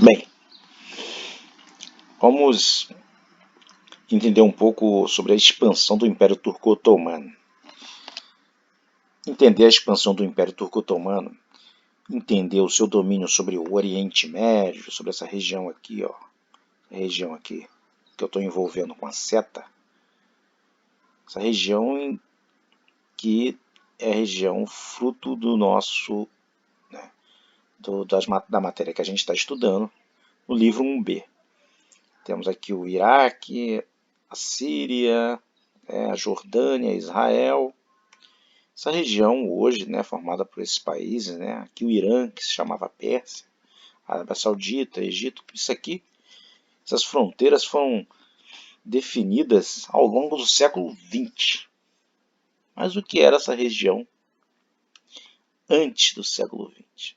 Bem, vamos entender um pouco sobre a expansão do Império Turco-Otomano. Entender a expansão do Império Turco-Otomano, entender o seu domínio sobre o Oriente Médio, sobre essa região aqui, ó, a região aqui que eu estou envolvendo com a seta, essa região que é a região fruto do nosso, né, da matéria que a gente está estudando no livro 1b. Temos aqui o Iraque, a Síria, a Jordânia, Israel. Essa região hoje, né, formada por esses países, né, aqui o Irã, que se chamava Pérsia, a Arábia Saudita, Egito, isso aqui, essas fronteiras foram definidas ao longo do século XX. Mas o que era essa região antes do século XX?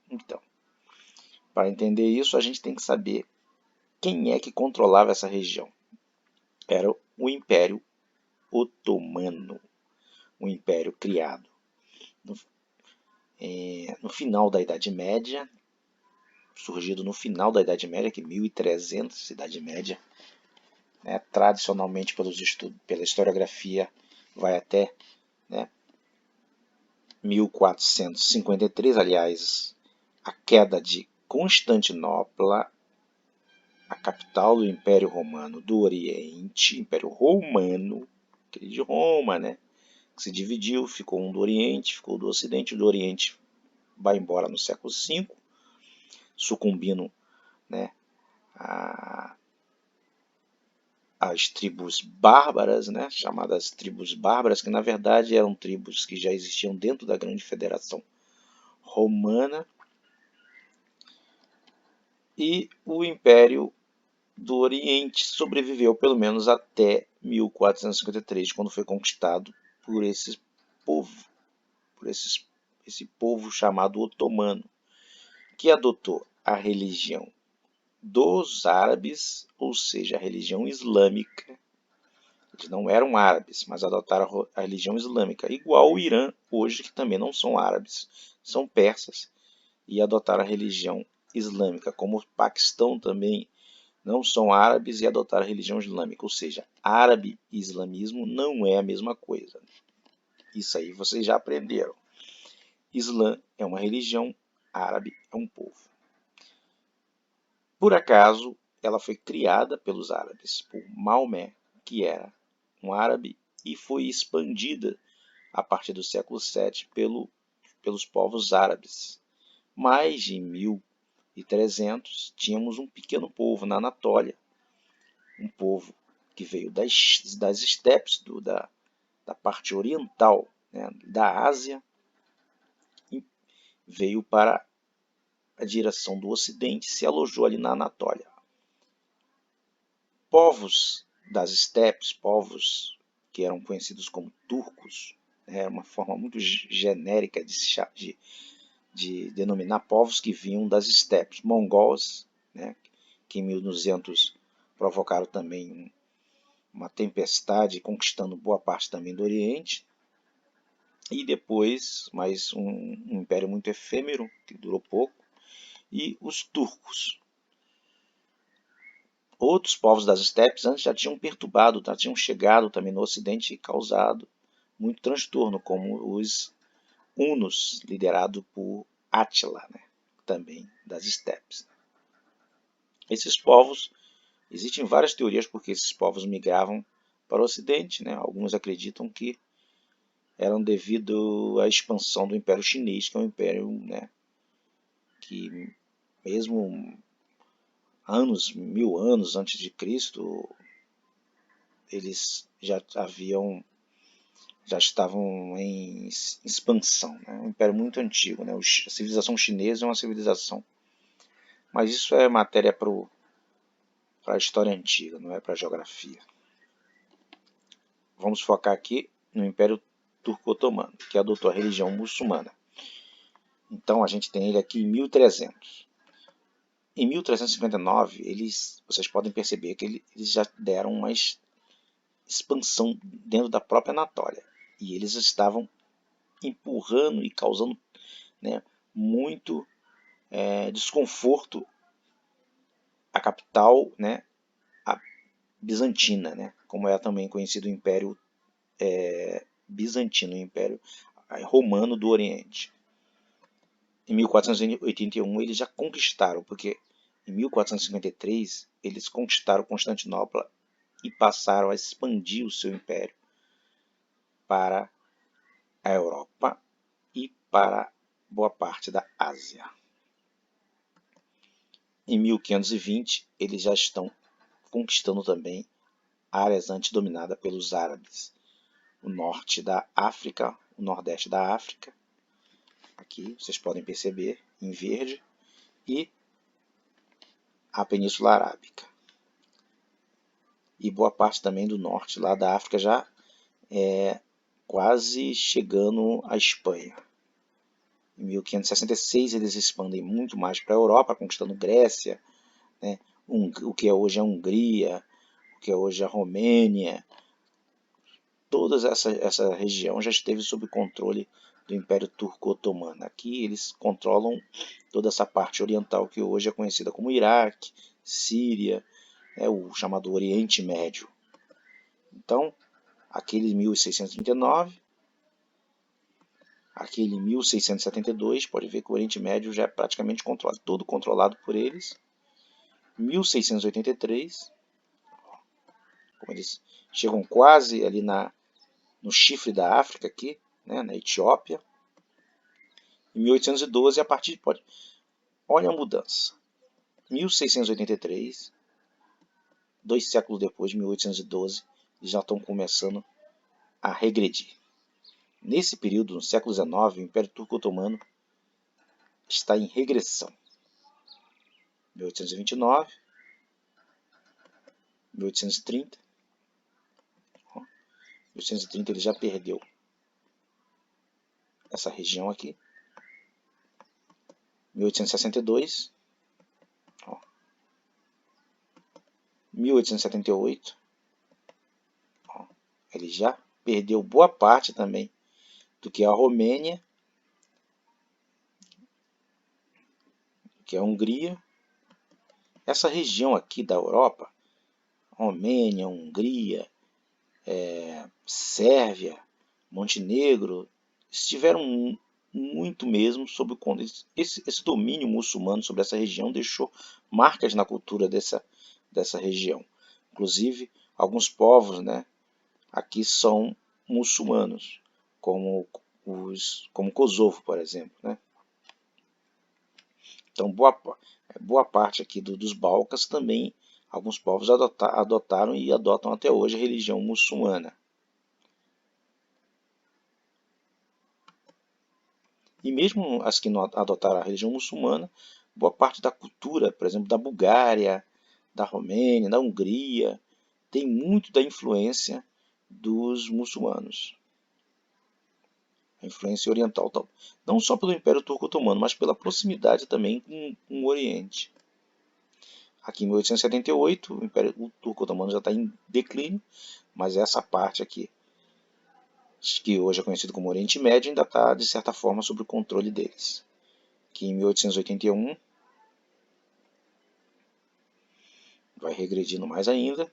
Então, para entender isso, a gente tem que saber quem é que controlava essa região. Era o Império Otomano, um império criado no final da Idade Média, surgido no final da Idade Média, que 1300, Idade Média, né, tradicionalmente pelos estudos, pela historiografia, vai até, né, 1453, aliás, a queda de Constantinopla, a capital do Império Romano do Oriente, Império Romano, aquele de Roma, né, que se dividiu, ficou um do Oriente, ficou do Ocidente, o do Oriente vai embora no século V, sucumbindo, né, as tribos bárbaras, né, chamadas tribos bárbaras, que na verdade eram tribos que já existiam dentro da Grande Federação Romana, e o Império do Oriente sobreviveu pelo menos até 1453, quando foi conquistado por esse povo chamado otomano, que adotou a religião dos árabes, ou seja, a religião islâmica. Eles não eram árabes, mas adotaram a religião islâmica, igual o Irã hoje, que também não são árabes, são persas, e adotaram a religião islâmica, como o Paquistão também não são árabes e adotaram a religião islâmica, ou seja, árabe e islamismo não é a mesma coisa. Isso aí vocês já aprenderam. Islã é uma religião, árabe é um povo. Por acaso, ela foi criada pelos árabes, por Maomé, que era um árabe, e foi expandida a partir do século VII pelos povos árabes. Mais de 1300, tínhamos um pequeno povo na Anatólia, um povo que veio das estepes da parte oriental, né, da Ásia, e veio para a direção do Ocidente, se alojou ali na Anatólia. Povos das estepes, povos que eram conhecidos como turcos, era uma forma muito genérica de denominar povos que vinham das estepes. Mongóis, né, que em 1200 provocaram também uma tempestade, conquistando boa parte também do Oriente. E depois, mais um império muito efêmero, que durou pouco, e os turcos. Outros povos das estepes antes já tinham perturbado, já tinham chegado também no Ocidente e causado muito transtorno, como os hunos, liderado por Átila, né, também das estepes. Esses povos, existem várias teorias porque esses povos migravam para o Ocidente, né? Alguns acreditam que eram devido à expansão do Império Chinês, que é um império, né, que mesmo 1000 anos antes de Cristo, eles já estavam em expansão, né? Um império muito antigo, né? A civilização chinesa é uma civilização, mas isso é matéria para a história antiga, não é para a geografia. Vamos focar aqui no Império Turco-Otomano, que adotou a religião muçulmana. Então a gente tem ele aqui em 1300. Em 1359, vocês podem perceber que eles já deram uma expansão dentro da própria Anatólia. E eles estavam empurrando e causando, né, muito desconforto a capital, né, a bizantina, né, como é também conhecido o Império Bizantino, o Império Romano do Oriente. Em 1481 eles já conquistaram, porque em 1453 eles conquistaram Constantinopla e passaram a expandir o seu império para a Europa e para boa parte da Ásia. Em 1520 eles já estão conquistando também áreas antes dominadas pelos árabes, o norte da África, o nordeste da África, aqui vocês podem perceber em verde, e a Península Arábica. E boa parte também do norte lá da África, já quase chegando à Espanha. Em 1566 eles expandem muito mais para a Europa, conquistando Grécia, né, o que hoje é a Hungria, o que é hoje a Romênia. Toda essa região já esteve sob controle do Império Turco-Otomano. Aqui eles controlam toda essa parte oriental que hoje é conhecida como Iraque, Síria, o chamado Oriente Médio. Então, aquele 1639, aquele 1672, pode ver que o Oriente Médio já é praticamente todo controlado por eles. 1683, como eles chegam quase ali no chifre da África aqui, né, na Etiópia. Em 1812, a partir olha a mudança. 1683, 2 séculos depois, 1812, eles já estão começando a regredir. Nesse período, no século XIX, o Império Turco-Otomano está em regressão. 1829, 1830. 1830 ele já perdeu essa região aqui. 1862. 1878. Ele já perdeu boa parte também do que é a Romênia, que é a Hungria. Essa região aqui da Europa, Romênia, Hungria, Sérvia, Montenegro, estiveram muito mesmo sob o controle. Esse domínio muçulmano sobre essa região deixou marcas na cultura dessa região. Inclusive, alguns povos, né, aqui são muçulmanos, como Kosovo, por exemplo, né? Então, boa parte aqui dos Balcãs também, alguns povos adotaram e adotam até hoje a religião muçulmana. E mesmo as que não adotaram a religião muçulmana, boa parte da cultura, por exemplo, da Bulgária, da Romênia, da Hungria, tem muito da influência dos muçulmanos. A influência oriental, não só pelo Império Turco-Otomano, mas pela proximidade também com o Oriente. Aqui em 1878, o Império Turco-Otomano já está em declínio, mas essa parte aqui, que hoje é conhecido como Oriente Médio, ainda está, de certa forma, sob o controle deles. Aqui em 1881, vai regredindo mais ainda.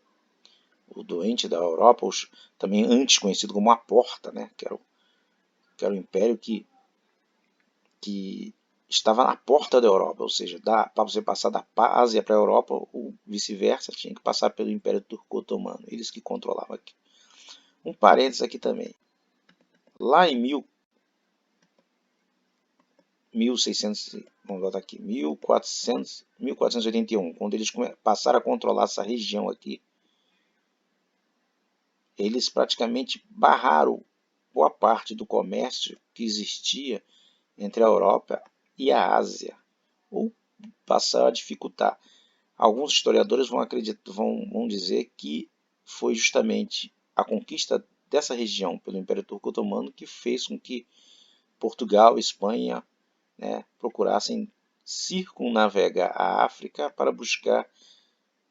O doente da Europa, também antes conhecido como a Porta, né, que era o império que estava na porta da Europa, ou seja, para você passar da Ásia para a Europa ou vice-versa, tinha que passar pelo Império Turco-Otomano, eles que controlavam aqui. Um parênteses aqui também. Lá em 1481, quando eles passaram a controlar essa região aqui, eles praticamente barraram boa parte do comércio que existia entre a Europa e a Ásia, ou passaram a dificultar. Alguns historiadores vão dizer que foi justamente a conquista dessa região pelo Império Turco-Otomano que fez com que Portugal e Espanha, né, procurassem circunnavegar a África para buscar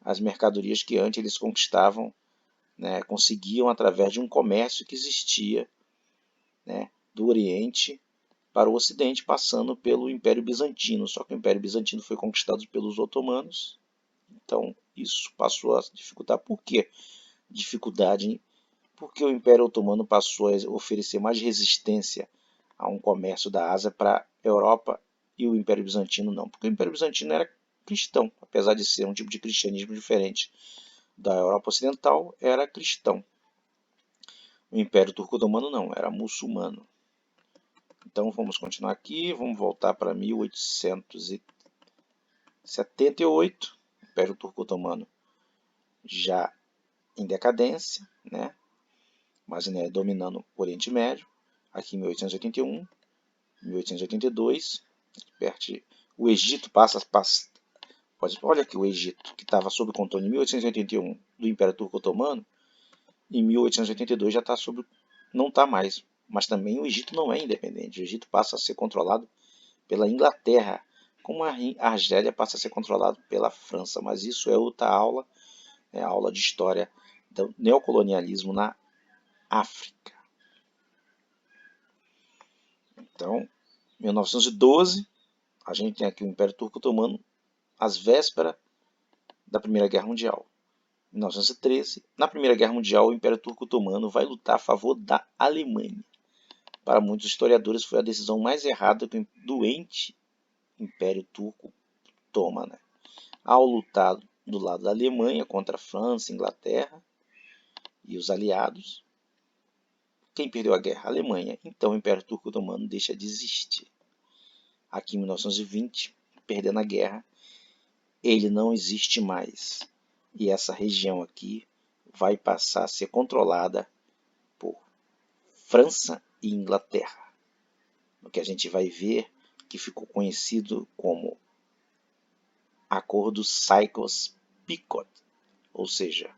as mercadorias que antes eles conquistavam, né, conseguiam através de um comércio que existia, né, do Oriente para o Ocidente, passando pelo Império Bizantino. Só que o Império Bizantino foi conquistado pelos otomanos, Então isso passou a dificultar. Por quê? Dificuldade porque o Império Otomano passou a oferecer mais resistência a um comércio da Ásia para a Europa e o Império Bizantino não. Porque o Império Bizantino era cristão, apesar de ser um tipo de cristianismo diferente da Europa Ocidental, era cristão. O Império Turco-Otomano não, era muçulmano. Então vamos continuar aqui, vamos voltar para 1878, Império Turco-Otomano já em decadência, né? Mas né, dominando o Oriente Médio, aqui em 1881, 1882, o Egito passa, olha aqui o Egito, que estava sob controle em 1881 do Império Turco-Otomano, em 1882 já está sob, não está mais, mas também o Egito não é independente, o Egito passa a ser controlado pela Inglaterra, como a Argélia passa a ser controlado pela França, mas isso é outra aula, é a aula de história do neocolonialismo na África. Então, 1912, a gente tem aqui o Império Turco-Otomano às vésperas da Primeira Guerra Mundial. 1913, na Primeira Guerra Mundial, o Império Turco-Otomano vai lutar a favor da Alemanha. Para muitos historiadores, foi a decisão mais errada que o doente Império Turco toma, né? Ao lutar do lado da Alemanha contra a França, Inglaterra e os aliados, quem perdeu a guerra? A Alemanha. Então o Império Turco-Otomano deixa de existir. Aqui em 1920, perdendo a guerra, ele não existe mais. E essa região aqui vai passar a ser controlada por França e Inglaterra. O que a gente vai ver que ficou conhecido como Acordo Sykes-Picot, ou seja,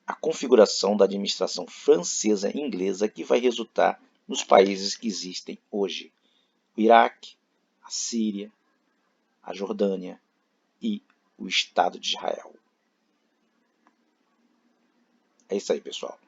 a configuração da administração francesa e inglesa que vai resultar nos países que existem hoje: o Iraque, a Síria, a Jordânia e o Estado de Israel. É isso aí, pessoal.